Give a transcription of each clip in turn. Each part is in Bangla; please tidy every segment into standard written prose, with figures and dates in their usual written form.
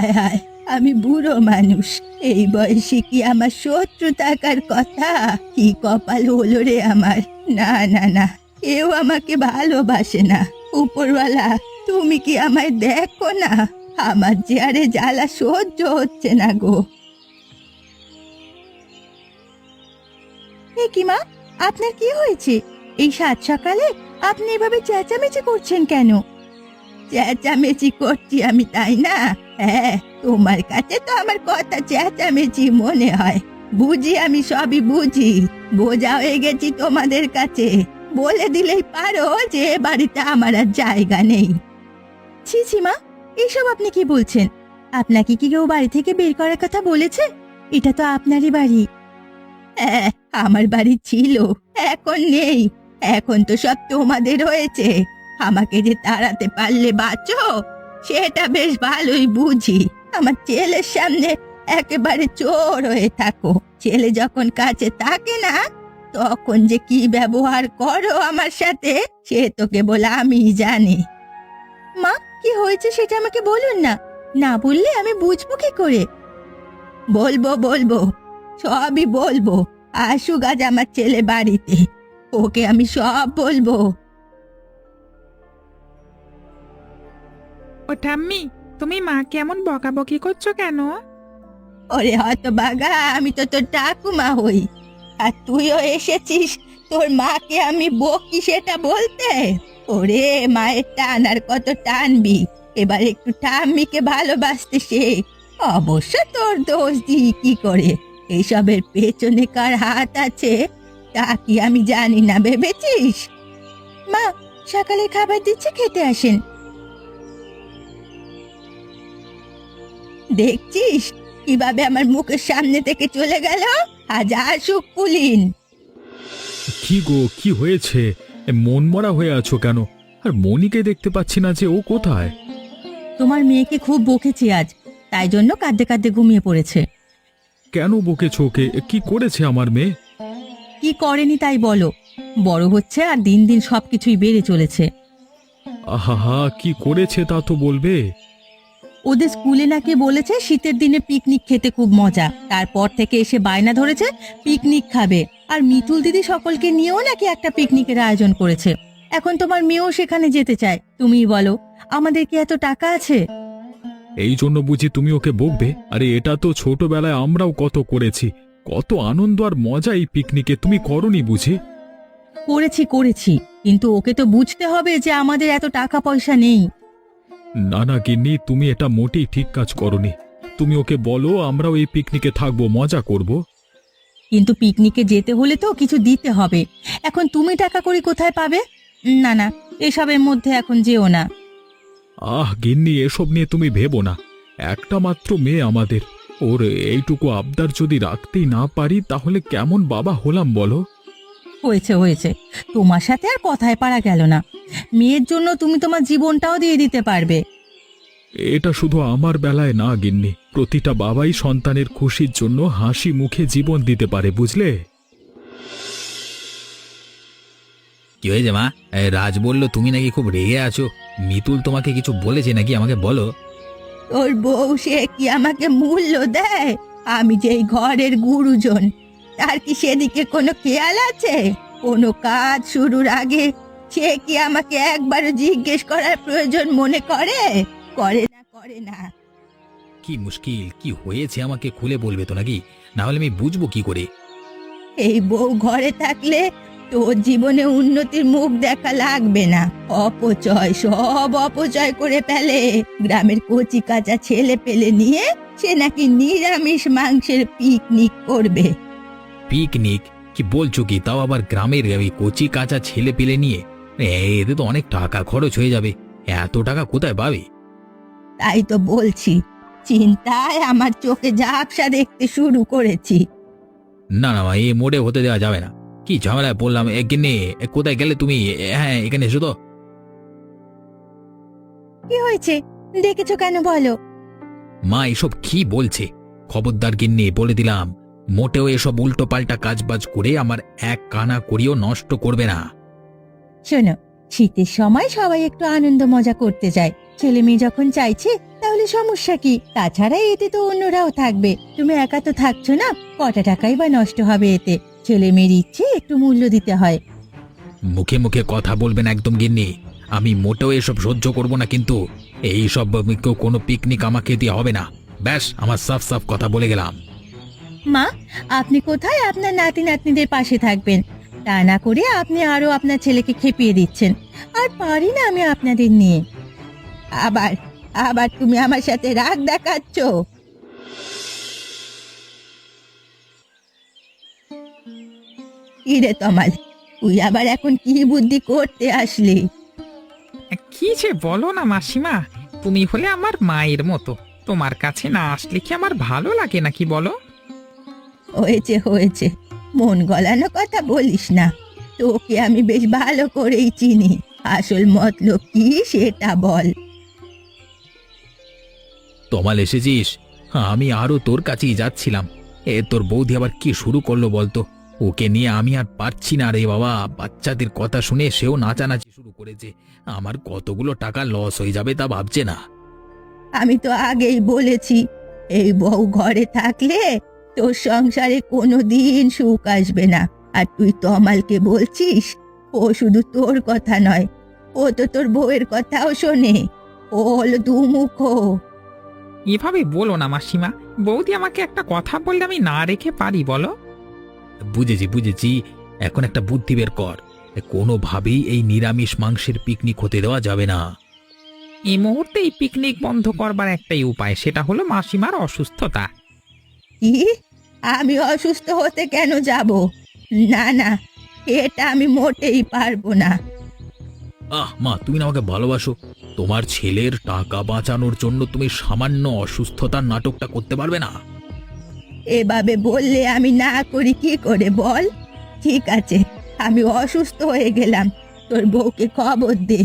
হায় হায়, আমি বুড়ো মানুষ, এই বয়সে কি আমার শত্রু থাকার কথা? কি কপাল হলো রে আমার! না না না, কেউ আমাকে ভালোবাসে না। উপরওয়ালা, তুমি কি আমায় দেখো না? আমার যে আরে জ্বালা সহ্য হচ্ছে না গো। এ কি মা, আপনার কি হয়েছে? এই সাত সকালে আপনি এভাবে চেঁচামেচি করছেন কেন? চেঁচামেচি করছি আমি, তাই না? হ্যাঁ, তোমার কাছে তো আমার কথা চেঁচামেচি মনে হয়। বুঝি, আমি সবই বুঝি। বোঝা হয়ে গেছি তোমাদের কাছে। বলে দিলেই পারো যে এ বাড়িতে আমার আর জায়গা নেই। ছি ছি মা, এসব আপনি কি বলছেন? আপনাকে কি কেউ বাড়ি থেকে বের করার কথা বলেছে? এটা তো আপনারই বাড়ি। হ্যাঁ, আমার বাড়ি ছিল, এখন নেই। এখন তো সব তোমাদের হয়েছে। আমাকে যে তাড়াতে পারলে বাঁচো, সেটা বেশ ভালোই বুঝি। আমার ছেলের সামনে একেবারে চোর হয়ে থাকো। ছেলে যখন কাছে থাকে না, তখন যে কি ব্যবহার করো আমার সাথে, সে তো কেবল আমিই জানি। মা, কি হয়েছে সেটা আমাকে বলুন না। না বললে আমি বুঝবো কি করে? বলবো বলবো, সবই বলবো। আসুক আজ আমার ছেলে বাড়িতে, ওকে আমি সব বলবো। ও ঠাম্মি, তুমি মাকে এমন বকাবকি করছো কেন? ওরে হতভাগা, আমি তো তোর ঠাকুমা হই, আর তুইও এসেছিস তোর মাকে আমি বকি সেটা বলতে? ওরে, মায়ের টান আর কত টানবি? এবার একটু ঠাম্মিকে ভালোবাসতে শেখ। অবশ্য তোর দোষ দিই কি করে? এসবের পেছনে কার হাত আছে তা কি আমি জানি না ভেবেছিস? মা, সকালে খাবার দিচ্ছে, খেতে আসেন। দেখছিস কিভাবে আমার মুখের সামনে থেকে চলে গেল? আজ আসুক পুলিন। কি গো, কি হয়েছে? মনমরা হয়ে আছো কেন? আর মনিকে দেখতে পাচ্ছি না যে, ও কোথায়? তোমার মেয়েকে খুব বকেছি আজ, তাই জন্য কাঁদতে কাঁদতে ঘুমিয়ে পড়েছে। কেন বকেছো ওকে? কি করেছে আমার মেয়ে? কি করেনি তাই বলো? বড় হচ্ছে আর দিন দিন সবকিছুই বেড়ে চলেছে। আহা, কি করেছে তা তো বলবে। ওদের স্কুলে নাকি বলেছে শীতের দিনে পিকনিক খেতে খুব মজা। তারপর থেকে এসে বায়না ধরেছে পিকনিক খাবে, আর মিতুল দিদি সকলকে নিয়েও নাকি একটা পিকনিকের আয়োজন করেছে। এখন তোমার মেয়েও সেখানে যেতে চায়। তুমিই বলো, আমাদের কি এত টাকা আছে? এই জন্য বুঝি তুমি ওকে বকবে? আরে এটা তো ছোটবেলায় আমরাও কত করেছি। কত আনন্দ আর মজা এই পিকনিকে, তুমি করনি বুঝি? করেছি করেছি, কিন্তু ওকে তো বুঝতে হবে যে আমাদের এত টাকা পয়সা নেই। না না গিন্নি, তুমি এটা মোটেই ঠিক কাজ করনি। তুমি ওকে বলো আমরাও এই পিকনিকে থাকবো, মজা করব। কিন্তু পিকনিকে যেতে হলে তো কিছু দিতে হবে। এখন তুমি টাকা কড়ি কোথায় পাবে? না না, এসবের মধ্যে এখন যেও না। আহ গিন্নি, এসব নিয়ে তুমি ভেবো না। একটা মাত্র মেয়ে আমাদের, ওর এইটুকু আবদার যদি রাখতেই না পারি তাহলে কেমন বাবা হলাম বলো? হয়েছে হয়েছে, তোমার সাথে আর কথায় পারা গেল না। মেয়ের জন্য তুমি তোমার জীবনটাও দিয়ে দিতে পারবে। এটা শুধু আমার বেলায় না গিন্নি, প্রতিটা বাবাই সন্তানের খুশির জন্য হাসি মুখে জীবন দিতে পারে, বুঝলে? কি হয়েছে মা? রাজ বলল তুমি নাকি খুব রেগে আছো। মিতুল তোমাকে কিছু বলেছে নাকি, আমাকে বলো। তোর বউ সে কি আমাকে মূল্য দেয়? আমি যে এই ঘরের গুরুজন, তার কি সেদিকে কোনো খেয়াল আছে? কোনো কাজ শুরুর আগে সে কি আমাকে একবারও জিজ্ঞেস করার প্রয়োজন মনে করে? করে না, করে না। কি মুশকিল, কি হয়েছে আমাকে খুলে বলবে তো নাকি? না হলে আমি বুঝবো কি করে? এই বউ ঘরে থাকলে তোর জীবনে উন্নতির মুখ দেখা লাগবে না। অপচয়, সব অপচয় করে ফেলে। গ্রামের কচি কাঁচা ছেলে পেলে নিয়ে সে নাকি নিরামিষ মাংসের পিকনিক করবে। পিকনিক? কি বলছো কি? তাও আবার গ্রামের ওই কচি কাঁচা ছেলে পেলে নিয়ে? এতে তো অনেক টাকা খরচ হয়ে যাবে। এত টাকা কোথায় পাবে? তাই তো বলছি, চিন্তায় আমার চোখে ঝাপসা দেখতে শুরু করেছি। না না মা, এ মোড়ে হতে দেওয়া যাবে না। কি ঝামেলায় বললাম! গিন্নি, কোথায় গেলে তুমি? হ্যাঁ, এখানে এসো তো। কি হয়েছে, ডেকেছো কেন বলো? মা এসব কি বলছে? খবরদার গিন্নি, বলে দিলাম, মোটেও এসব উল্টো পাল্টা কাজবাজ করে আমার এক কানা করিও নষ্ট করবে না। শোনো, শীতের সময় সবাই একটু আনন্দ মজা করতে যায়। ছেলে মেয়ে যখন চাইছে, তাহলে তাহলে সমস্যা কি? তাছাড়া এতে তো অন্যরাও থাকবে, তুমি একা তো থাকছো না। কটা টাকাই বা নষ্ট হবে এতে? ছেলে মেয়ের ইচ্ছে একটু মূল্য দিতে হয়। মুখে মুখে কথা বলবেন একদম গিন্নি। আমি মোটেও এসব সহ্য করব না, কিন্তু এই সব কোনো পিকনিক আমাকে দিয়ে হবে না। ব্যাস, আমার সাফ সাফ কথা বলে গেলাম। মা, আপনি কোথায় আপনার নাতি নাতনিদের পাশে থাকবেন? তা না করে আপনি আরো আপনার ছেলেকে খেপিয়ে দিচ্ছেন। আর পারি না আমি আপনাদের নিয়ে। আবার আবার তুমি আমার সাথে রাগ দেখাচ্ছ? ইরে তমাল, তুই আবার এখন কি বুদ্ধি করতে আসলি? কি যে বলো না মাসিমা, তুমি হলে আমার মায়ের মতো। তোমার কাছে না আসলে কি আমার ভালো লাগে নাকি বলো? হয়েছে হয়েছে, মন গলানো কথা বলিস না। তোকে আমি বেশ ভালো করেই চিনি। আসল মতলব কি সেটা বল। তমাল এসেছিস? আমি আরো তোর কাছেই যাচ্ছিলাম। তোর বৌদি আবার কি শুরু করলো বলতো? ওকে নিয়ে আমি আর পারছি না রে বাবা। বাচ্চাদের কথা শুনে সেও নাচানাচি শুরু করেছে। আমার কতগুলো টাকা লস হয়ে যাবে তা ভাবছে না। আমি তো আগেই বলেছি, এই বউ ঘরে থাকলে তোর সংসারে কোনো দিন সুখ আসবে না। আর তুই তমালকে বলছিস? ও শুধু তোর কথা নয়, ও তো তোর বউয়ের কথাও শোনে। ও হলো দুমুখো। এভাবে বলো না মাসিমা। বৌদি আমাকে একটা কথা বললে আমি না রেখে পারি বলো? বুঝেছি বুঝেছি, এখন একটা বুদ্ধি বের কর। কোনোভাবেই এই নিরামিষ মাংসের পিকনিক হতে দেওয়া যাবে না। এই মুহূর্তে এই পিকনিক বন্ধ করবার একটাই উপায়, সেটা হলো মাসিমার অসুস্থতা। কি? আমি অসুস্থ হতে কেন যাব? না না, এটা আমি মোটেই পারবো না। মা, তুমি না আমাকে ভালোবাসো। তোমার ছেলের টাকা বাঁচানোর জন্য তুমি সামান্য অসুস্থতার নাটকটা করতে পারবে না? এভাবে বললে আমি না করি কি করে বল? ঠিক আছে, আমি অসুস্থ হয়ে গেলাম, তোর বউকে খবর দে।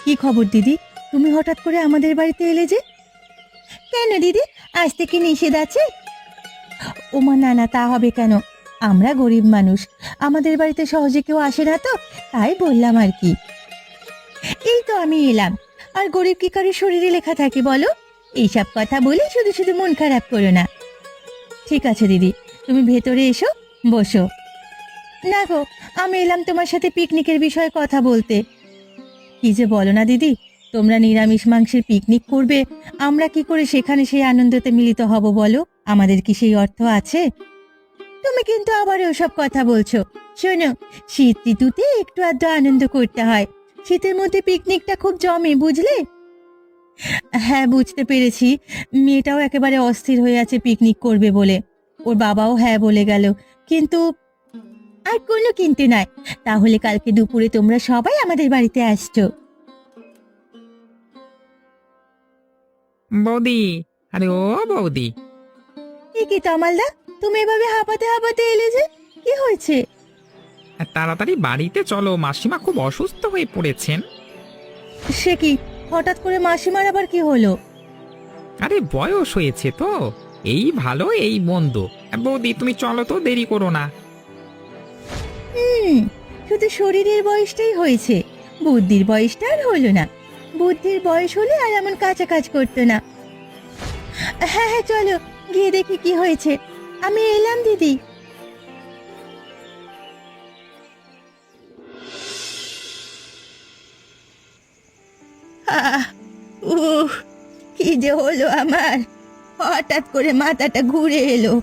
কি খবর দিদি? তুমি হঠাৎ করে আমাদের বাড়িতে এলে যে? কেন দিদি, আজ থেকে নিষেধ আছে? ওমা না না, তা হবে কেন? আমরা গরিব মানুষ, আমাদের বাড়িতে সহজে কেউ আসে না, তো তাই বললাম আর কি। এই তো আমি এলাম, আর গরিব কি কারোর শরীরে লেখা থাকে বলো? এইসব কথা বলে শুধু শুধু মন খারাপ করো না। ঠিক আছে দিদি, তুমি ভেতরে এসো, বসো। না গো, আমি এলাম তোমার সাথে পিকনিকের বিষয়ে কথা বলতে। কি যে বলো না দিদি, তোমরা নিরামিষ মাংসের পিকনিক করবে, আমরা কি করে সেখানে সেই আনন্দতে মিলিত হব বলো? আমাদের কি সেই অর্থ আছে? তুমি কিন্তু আবার ওসব কথা বলছো। শোনো, শীত ঋতুতে একটু আধটু আনন্দ করতে হয়। শীতের মধ্যে পিকনিকটা খুব জমে, বুঝলে? হ্যাঁ, বুঝতে পেরেছি। মেয়েটাও একেবারে অস্থির হয়ে আছে পিকনিক করবে বলে। ওর বাবাও হ্যাঁ বলে গেল, কিন্তু আর কোনো কিন্তু নয়। তাহলে কালকে দুপুরে তোমরা সবাই আমাদের বাড়িতে আসছো। বৌদি, আরে ও বৌদি, কি তমালদা, তুমি এভাবে হাঁপাতে হাঁপাতে এলে যে? কি হয়েছে? তাড়াতাড়ি বাড়িতে চলো, মাসিমা খুব অসুস্থ হয়ে পড়েছেন। সে কি, হঠাৎ করে মাসিমার আবার কি হলো? আরে বয়স হয়েছে তো, এই ভালো এই মন্দ। বৌদি তুমি চলো তো, দেরি করো না। শুধু শরীরের বয়সটাই হয়েছে, বুদ্ধির বয়সটা আর হলো না। বুদ্ধির বয়স হলে আর এমন কাঁচা কাজ করতো না। হ্যাঁ হ্যাঁ, চলো গিয়ে দেখি কি হয়েছে। আমি এলাম দিদি। কি যে হলো আমার! হঠাৎ করে মাথাটা ঘুরে এলো,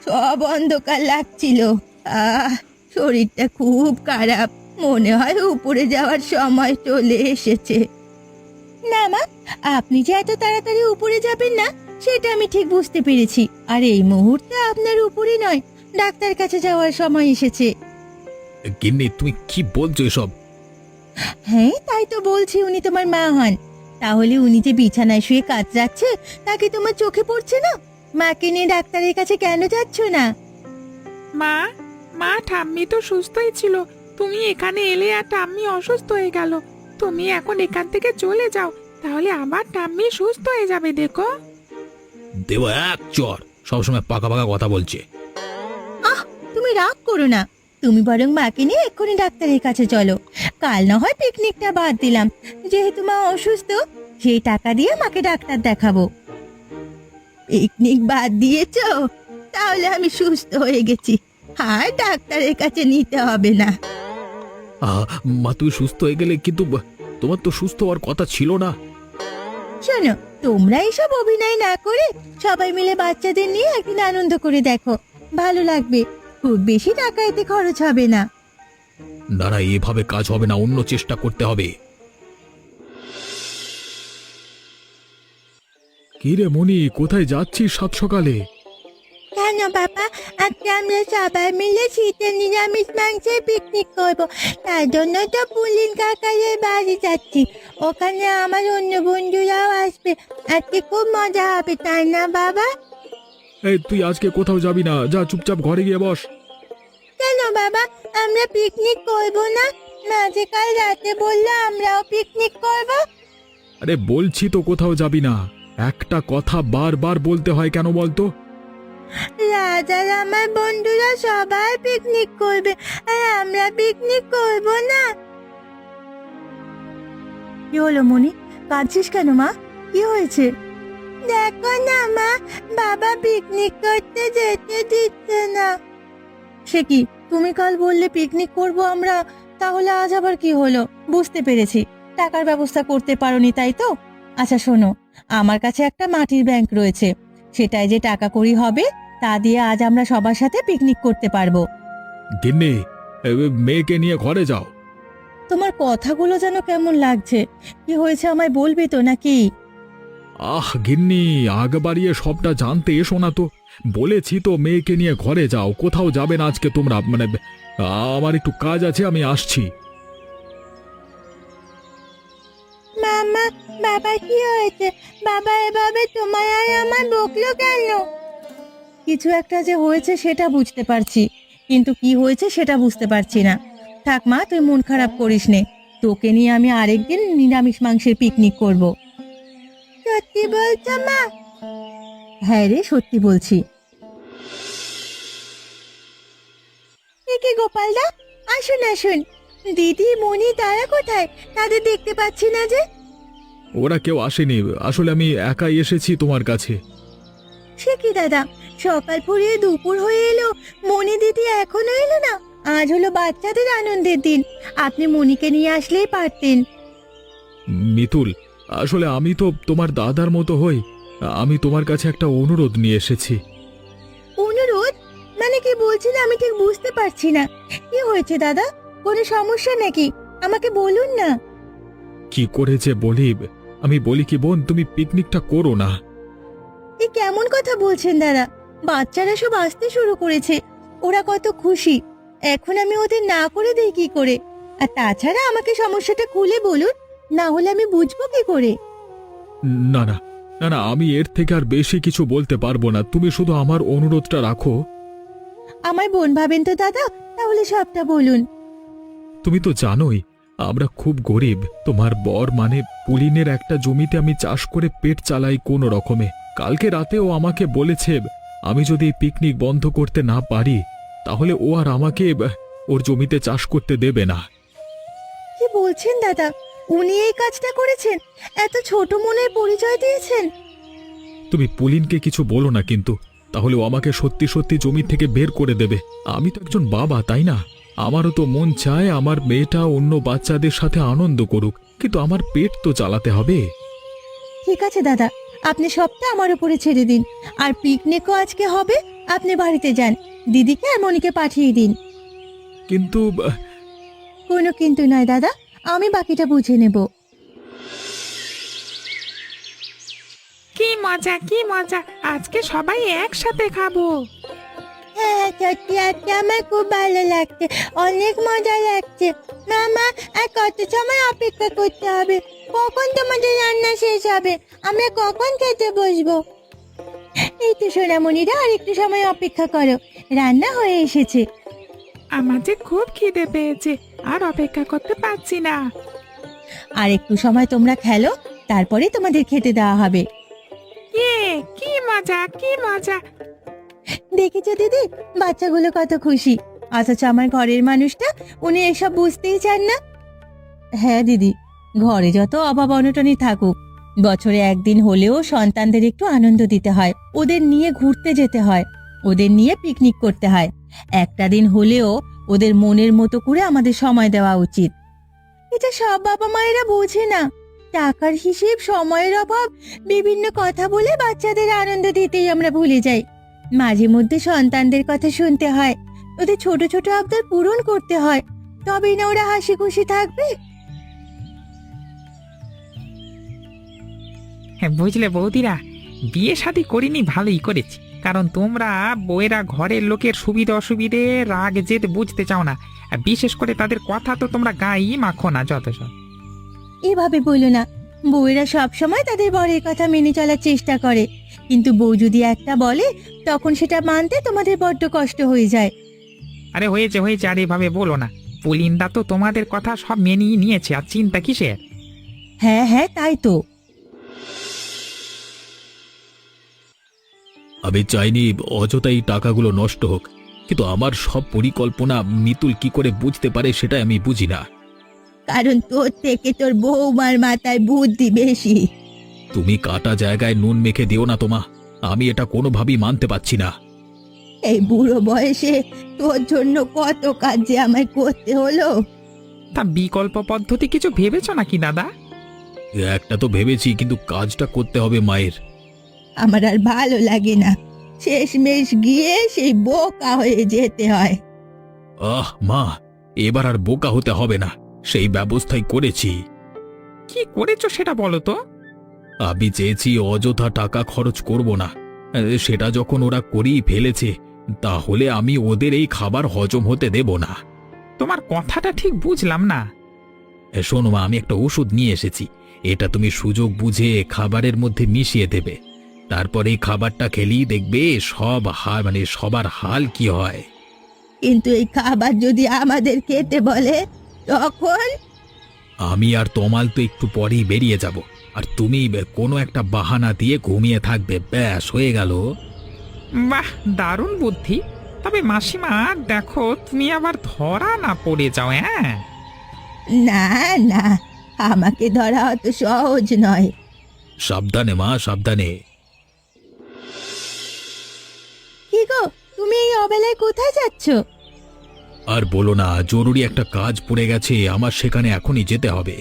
সব অন্ধকার লাগছিল। শরীরটা খুব খারাপ, মনে হয় উপরে যাওয়ার সময় চলে এসেছে। না মা, আপনি যে এত তাড়াতাড়ি উপরে যাবেন না সেটা আমি ঠিক বুঝতে পেরেছি। আর এই মুহূর্তে আপনার উপরে নয়, ডাক্তার কাছে যাওয়ার সময় এসেছে। গিন্নি, তুমি কি বলছো এসব? হ্যাঁ, তাই তো বলছি, উনি তোমার মা হন। তাহলে উনি যে বিছানায় শুয়ে কাতরাচ্ছে তা কি তোমার চোখে পড়ছে না? মাকে নিয়ে ডাক্তারের কাছে কেন যাচ্ছ না? মা, মা ঠাম্মি তো সুস্থই ছিল, তুমি এখানে এলে আর ঠাম্মি অসুস্থ হয়ে গেল। তুমি এখন এখান থেকে চলে যাও, তাহলে আবার ঠাম্মি সুস্থ হয়ে যাবে, দেখো। দেব এক চর, সবসময় পাকা পাকা কথা বলছে। তুমি রাগ করো না, তুমি বরং মাকে নিয়ে এক্ষুনি ডাক্তারের কাছে চলো। কাল না হয় পিকনিকটা বাদ দিলাম, যেহেতু মা অসুস্থ সেই টাকা দিয়ে মাকে ডাক্তার দেখাবো। পিকনিক বাদ দিয়েছো? তাহলে আমি সুস্থ হয়ে গেছি, আর ডাক্তারের কাছে নিতে হবে না। মা তুই সুস্থ হয়ে গেলে, কিন্তু তোমার তো সুস্থ হওয়ার কথা ছিল না। শোনো, তোমরা এইসব অভিনয় না করে সবাই মিলে বাচ্চাদের নিয়ে একদিন আনন্দ করে দেখো, ভালো লাগবে। খুব বেশি টাকা এতে খরচ হবে না। না না, এভাবে কাজ হবে না, অন্য চেষ্টা করতে হবে। কি রে মনি, কোথায় যাচ্ছিস সাত সকালে? কেন বাবা, আজকে আমরা সবাই মিলে শীতের নিরামিষ মাংসের পিকনিক করব। তার জন্য তো পুলিন কাকারের বাড়ি যাচ্ছি। ওখানে আমার অন্য বন্ধুরাও আসবে। আজকে খুব মজা হবে, তাই না বাবা? এই তুই আজকে কোথাও যাবি না, যা চুপচাপ ঘরে গিয়ে বস। কেন বাবা, আমরা পিকনিক করব না? না যে কাল রাতে বললো আমরাও পিকনিক করব। আরে বলছি তো কোথাও যাবি না, একটা কথা বারবার বলতে হয় কেন বলতো? রাজার আমার বন্ধুরা সবাই পিকনিক করবে, আর আমরা পিকনিক করব না। কি হলো মনি, কাঁদছিস কেন মা? কি হয়েছে? দেখো না মা, বাবা পিকনিক করতে যেতে দিচ্ছে না। সে কি, তুমি কাল বললে পিকনিক করব আমরা, তাহলে আজ আবার কি হলো? বুঝতে পেরেছি, টাকার ব্যবস্থা করতে পারোনি, তাই তো? আচ্ছা শোনো, আমার কাছে একটা মাটির ব্যাংক রয়েছে, সেটাই যে টাকা কড়ি হবে তা দিয়ে আজ আমরা সবার সাথে পিকনিক করতে পারবো। গিন্নি, মেয়েকে নিয়ে ঘরে যাও। তোমার কথাগুলো যেন কেমন লাগছে। কি হয়েছে আমায় বলবি তো নাকি? গিন্নি, আগ বাড়িয়ে সবটা জানতে এসো না তো। বলেছি তো মেয়েকে নিয়ে ঘরে যাও, কোথাও যাবে না আজকে তোমরা। আমার একটু কাজ আছে, আমি আসছি। মামা, বাবা কি হয়েছে? বাবা এভাবে তোমার আর আমার বকলো কেন? কিছু একটা যে হয়েছে সেটা বুঝতে পারছি, কিন্তু কি হয়েছে সেটা বুঝতে পারছি না। থাক মা, তুই মন খারাপ করিস নে, তোকে নিয়ে আমি আরেকদিন নিরামিষ মাংসের পিকনিক করব। সত্যি বলছো মা? হ্যাঁ রে, সত্যি বলছি। কি গোপালদা, আসুন আসুন। দিদি, মনি তারা কোথায়? তাদের দেখতে পাচ্ছি না যে। ওরা কেউ আসেনি, আসলে আমি একাই এসেছি তোমার কাছে। সে কি দাদা, সকাল ফুরিয়ে দুপুর হয়ে এলো, মনি দিদি এখনো এলো না? আজ হলো বাচ্চাদের আনন্দের দিন, আপনি মনিকে নিয়ে আসলেই পারতেন। মিতুল, আসলে আমি তো তোমার দাদার মতো হই, আমি তোমার কাছে একটা অনুরোধ নিয়ে এসেছি। অনুরোধ? মানে কি বলছেন আমি ঠিক বুঝতে পারছি না। কি হয়েছে দাদা, কোনো সমস্যা নাকি? আমাকে বলুন না। কি করে যে বলি, আমি বলি কি বোন, তুমি পিকনিকটা করো না। এ কেমন কথা বলছেন দাদা? বাচ্চারা সব আসতে শুরু করেছে, ওরা কত খুশি। এখন আমি ওদের না করে দেই কি করে? আর তাছাড়া আমাকে সমস্যাটা খুলে বলুন, না হলে আমি বুঝবো কি করে? না না না না, আমি এর থেকে আর বেশি কিছু বলতে পারবো না, তুমি শুধু আমার অনুরোধটা রাখো। আমার বোন ভাবেন তো দাদা, তাহলে সবটা বলুন। তুমি তো জানোই আমরা খুব গরিব। তোমার বর মানে পুলিনের একটা জমিতে আমি চাষ করে পেট চালাই কোনো রকমে। কালকে রাতেও আমাকে বলেছে আমি যদি পিকনিক বন্ধ করতে না পারি তাহলে ও আর আমাকে ওর জমিতে চাষ করতে দেবে না। কি বলছেন দাদা, উনি এই কাজটা করেছেন? এত ছোট মনের পরিচয় দিয়েছেন। তুমি পুলিনকে কিছু বলো না কিন্তু, তাহলে ও আমাকে সত্যি সত্যি জমি থেকে বের করে দেবে। আমি তো একজন বাবা, তাই না? আমারও তো মন চায় আমার মেয়েটা অন্য বাচ্চাদের সাথে আনন্দ করুক, কিন্তু আমার পেট তো চালাতে হবে। ঠিক আছে দাদা, আপনি সবটা আমার উপরে ছেড়ে দিন। আর পিকনিকও আজকে হবে, আপনি বাড়িতে যান, দিদিকে আর মনিকে পাঠিয়ে দিন। কিন্তু কোনো কিন্তু নয় দাদা, আমি বাকিটা বুঝে নেব। কি মজা, কি মজা, আজকে সবাই একসাথে খাবো। হ্যাঁ সত্যি, আজকে আমার খুব ভালো লাগছে, অনেক মজা লাগছে। মামা, আর কত সময় অপেক্ষা করতে হবে? কখন তোমাদের রান্না শেষ হবে? আমরা কখন খেতে বসবো? এই তো সোনামণিরা, আর একটু সময় অপেক্ষা করো, রান্না হয়ে এসেছে। আমার যে খুব খিদে পেয়েছে, আর অপেক্ষা করতে পারছি না। আর একটু সময় তোমরা খেলো, তারপরে তোমাদের খেতে দেওয়া হবে। কি মজা, কি মজা। দেখেছো দিদি, বাচ্চাগুলো কত খুশি, অথচ আমার ঘরের মানুষটা, উনি এসব বুঝতেই চান না। হ্যাঁ দিদি, ঘরে যত অভাব অনটনই থাকুক, বছরে একদিন হলেও সন্তানদের একটু আনন্দ দিতে হয়, ওদের নিয়ে ঘুরতে যেতে হয়, ওদের নিয়ে পিকনিক করতে হয়। একটা দিন হলেও ওদের মনের মতো করে আমাদের সময় দেওয়া উচিত। এটা সব বাবা মায়েরা বোঝে না। টাকার হিসেব, সময়ের অভাব, বিভিন্ন কথা বলে বাচ্চাদের আনন্দ দিতেই আমরা ভুলে যাই। মাঝে মধ্যে সন্তানদের কথা শুনতে হয়, ওদের ছোট ছোট আবদার পূরণ করতে হয়, তবেই না ওরা হাসি খুশি থাকবে। হ্যাঁ, বুঝলে বৌদিরা, বিয়ে শাদী করিনি ভালোই করেছি, কারণ তোমরা বউয়েরা ঘরের লোকের সুবিধে অসুবিধে রাগ জেদ বুঝতে চাও না, আর বিশেষ করে তাদের কথা তো তোমরা গায়ে মাখো না যত সব। এভাবে বলো না, বউয়েরা সব সময় তাদের বরের কথা মেনে চলার চেষ্টা করে, কিন্তু বউ যদি একটা বলে তখন সেটা মানতে তোমাদের বড্ড কষ্ট হয়ে যায়। আরে হয়েছে হয়েছে, আর এভাবে বলো না। পুলিনদা তো তোমাদের কথা সব মেনেই নিয়েছে, আর চিন্তা কিসের? হ্যাঁ হ্যাঁ, তাই তো। আমি চাইনি অযথাই টাকাগুলো নষ্ট হোক, কিন্তু আমার সব পরিকল্পনা মিতুল কি করে বুঝতে পারে সেটাই আমি বুঝি না। কারণ তোর থেকে তোর বৌমার মাথায় বুদ্ধি বেশি। তুমি কাটা জায়গায় নুন মেখে দিও না তোমা, আমি এটা কোনোভাবেই মানতে পারছি না। এই বুড়ো বয়সে তোর জন্য কত কাজ যে আমায় করতে হলো। তা বিকল্প পদ্ধতি কিছু ভেবেছো নাকি দাদা? একটা তো ভেবেছি, কিন্তু কাজটা করতে হবে মায়ের। আমার আর ভালো লাগে না, শেষমেশ গিয়ে সেই বোকা হয়ে যেতে হয়। মা, এবার আর বোকা হতে হবে না, সেই ব্যবস্থাই করেছি। কি করেছো সেটা বলো তো। আমি চেয়েছি অযথা টাকা খরচ করব না, সেটা যখন ওরা করেই ফেলেছে, তাহলে আমি ওদের এই খাবার হজম হতে দেব না। তোমার কথাটা ঠিক বুঝলাম না। শোনো মা, আমি একটা ওষুধ নিয়ে এসেছি, এটা তুমি সুযোগ বুঝে খাবারের মধ্যে মিশিয়ে দেবে। তারপর এই খাবারটা খেলেই দেখবে সবার হাল কি হয়। কিন্তু এই খাবার যদি আমাদের খেতে বলে তখন? আমি আর তমাল তো একটু পরেই বেরিয়ে যাব, আর তুমি কোনো একটা বাহানা দিয়ে ঘুমিয়ে থাকবে, ব্যাস হয়ে গেল। বাহ, দারুণ বুদ্ধি। তবে মাসিমা দেখো তুমি আবার ধরা না পড়ে যাও। হ্যাঁ, না না, আমাকে ধরা অত সহজ নয়। সাবধানে মা, সাবধানে। কি গো, তুমি এই অবেলায় কোথায় যাচ্ছ? আর বলো না, জরুরি একটা কাজ পড়ে গেছে, আমার সেখানে এখনই যেতে হবে।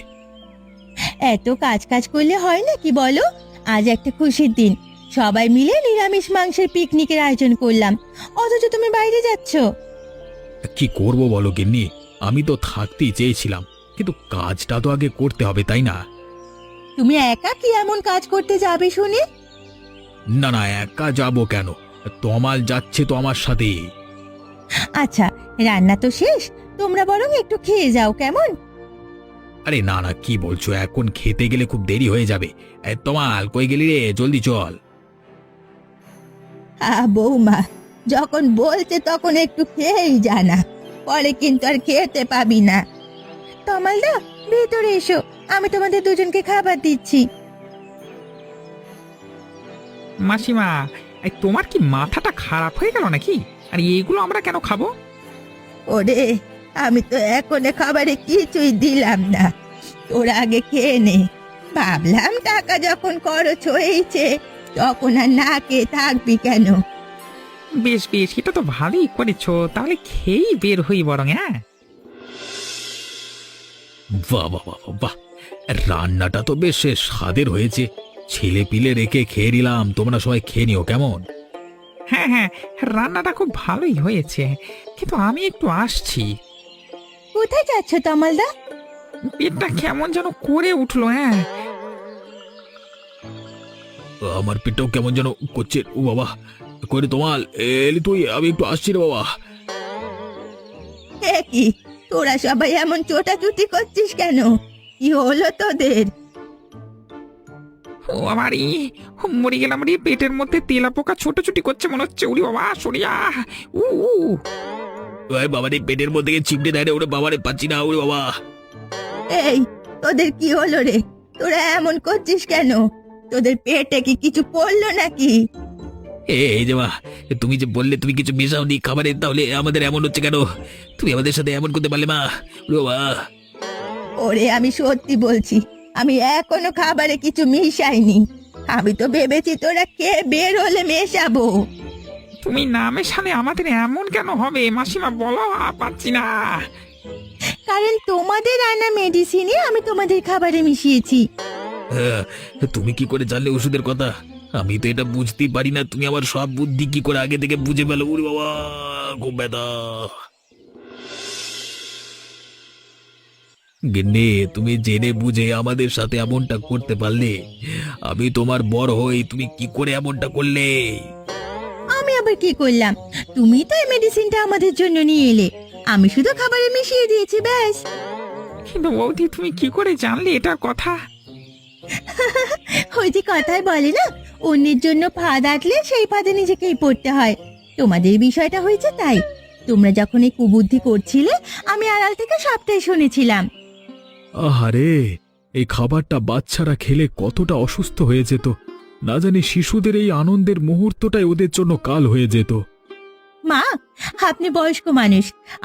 এত কাজ কাজ করলে হয় নাকি বলো? আজ একটা খুশির দিন, সবাই মিলে নিরামিষ মাংসের পিকনিকের আয়োজন করলাম, অথচ তুমি বাইরে যাচ্ছ। কি করব বলো গিন্নি, আমি তো থাকতেই চেয়েছিলাম, কিন্তু কাজটা তো আগে করতে হবে, তাই না? তুমি একা কি এমন কাজ করতে যাবে শুনি? না না, একা যাব কেন, তমাল যাচ্ছে তো আমার সাথে। আচ্ছা, রান্না তো শেষ, তোমরা বরং একটু খেয়ে যাও, কেমন? আরে না না, কি বলছো, এখন খেতে গেলে খুব দেরি হয়ে যাবে। তমাল কই গেলি রে, জলদি চল। বৌমা যখন বলছে তখন একটু খেয়েই জানা, পরে কিন্তু আর খেতে পাবি না। তমালদা, ভেতরে এসো, আমি তোমাদের দুজনকে খাবার দিচ্ছি। মাসিমা, এই তোমার কি মাথাটা খারাপ হয়ে গেল নাকি? আর এইগুলো আমরা কেন খাবো? ওরে, আমি তো এখনো খাবারে কিছুই দিলাম না, তোরা আগে খেয়ে নে। ভাবলাম টাকা যখন খরচ হয়েছে তখন আর না খেয়ে থাকবি কেন। বেশ বেশ, এটা তো ভালোই করেছো, তাহলে খেয়েই বের হই বরং। হ্যাঁ, বাহ বাহ বাহ বাহ, রান্নাটা তো বেশ স্বাদের হয়েছে। ছেলে পিলে রেখে খেয়ে নিলাম, তোমরা সবাই খেয়ে নিও কেমন? হ্যাঁ হ্যাঁ, রান্নাটা খুব ভালোই হয়েছে, কিন্তু আমি একটু আসছি। কোথায় যাচ্ছ তমালদা? পেটটা কেমন যেন করে উঠলো। হ্যাঁ, আমার পেটটাও কেমন যেন করছে। ও বাবা, করে তমাল এলি তুই, আমি একটু আসছি রে বাবা। এ কি, তোরা সবাই এমন চোটাচুটি করছিস কেন? কি হলো তোদের? ও আমার মরে গেলাম রে, পেটের মধ্যে তেলা পোকা ছোটাছুটি করছে মনে হচ্ছে। উড়ি বাবা, সরিয়া। উ উ। বাবারে, পেটের মধ্যে চিমটে দেয় রে, ওরে বাবারে, পাচ্ছি না, ওরে বাবা। এই, তোদের কি হলো রে? তোরা এমন করছিস কেন? তোদের পেটে কি কিছু পড়লো নাকি? এই যে মা, তুমি যে বললে তুমি কিছু মেশাওনি খাবারে, তাহলে আমাদের এমন হচ্ছে কেন? তুমি আমাদের সাথে এমন করতে পারলে মা? ওরে বাবা। ওরে, আমি সত্যি বলছি, আমি এখনো খাবারে কিছু মিশাইনি। আমি তো ভেবেছি তোরা কে বের হলে মেশাবো। তুমি না মেশালে আমাদের এমন কেন হবে মাসিমা, বলো, পাচ্ছি না। কারণ তোমাদের আনা মেডিসিনই আমি তোমাদের খাবারে মিশিয়েছি। হ্যাঁ, তুমি কি করে জানলে ওষুধের কথা? আমি তো এটা বুঝতেই পারি না, তুমি আমার সব বুদ্ধি কি করে আগে থেকে বুঝে ফেলো? ওরে বাবা, খুব ব্যথা। গিন্নি, তুমি জেনে বুঝে আমাদের সাথে এমনটা করতে পারলে? আমি তোমার বড় হই, তুমি কি করে এমনটা করলে? আমি আবার কি করলাম? তুমি তো এই মেডিসিনটা আমাদের জন্য নিয়ে এলে, আমি শুধু খাবারে মিশিয়ে দিয়েছি, ব্যাস। কিন্তু বৌদি, তুমি কি করে জানলে এটার কথা? ওই যে কথায় বলে না, অন্যের জন্য ফাঁদ আটলে সেই ফাঁদে নিজেকেই পড়তে হয়। তোমাদের বিষয়টা হয়েছে তাই। তোমরা যখন এই কুবুদ্ধি করছিলে, আমি আড়াল থেকে সবটাই শুনেছিলাম। আহারে, এই খাবারটা বাচ্চারা খেলে কতটা অসুস্থ হয়ে যেত। না জানি শিশুদের এই আনন্দের মুহূর্তটাই ওদের জন্য কাল হয়ে যেত। মা, আপনি বয়স্ক মানুষ,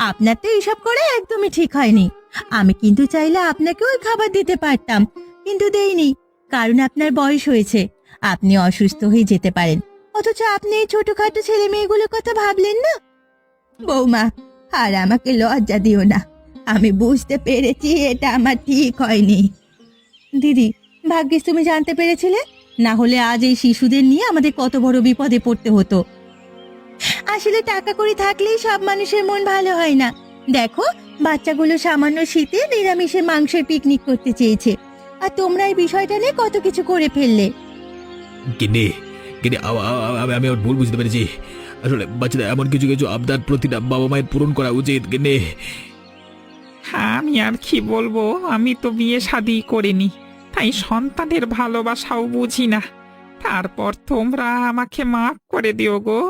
আপনার তো এসব করে একদমই ঠিক হয়নি। আমি কিন্তু চাইলে আপনাকে ওই খাবার দিতে পারতাম, কিন্তু দেইনি, কারণ আপনার বয়স হয়েছে, আপনি অসুস্থ হয়ে যেতে পারেন। অথচ আপনি এই ছোটখাটো ছেলে মেয়েগুলোর কথা ভাবলেন না। বৌমা, আর আমাকে লজ্জা দিও না, আমি বুঝতে পেরেছি এটা আমার ঠিক হয়নি। দিদি, ভাগ্যিস তুমি জানতে পেরেছিলে, না হলে আজ এই শিশুদের নিয়ে আমাদের কত বড় বিপদে পড়তে হতো। আসলে টাকা কড়ি থাকলেই সব মানুষের মন ভালো হয় না। দেখো, বাচ্চাগুলো সামান্য শীতে নিরামিষে মাংসের পিকনিক করতে চেয়েছে, আর তোমরা এই বিষয়টা নিয়ে কত কিছু করে ফেললে। গিন্নি, গিন্নি, আমি আমার ভুল বুঝতে পেরেছি। আসলে বাচ্চাদের এমন কিছু কিছু আবদার প্রতিটা বাবা মায়ের পূরণ করা উচিত। গিন্নি, হ্যাঁ, আমি আর কি বলবো, আমি তো বিয়ে শাদি করিনি, তাই সন্তানের ভালোবাসাও বুঝি না। তারপর তোমরা আমাকে মাফ করে দিও গো।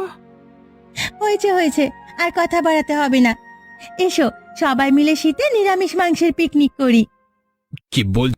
হয়েছে হয়েছে, আর কথা বাড়াতে হবে না। এসো, সবাই মিলে শীতে নিরামিষ মাংসের পিকনিক করি। কি বল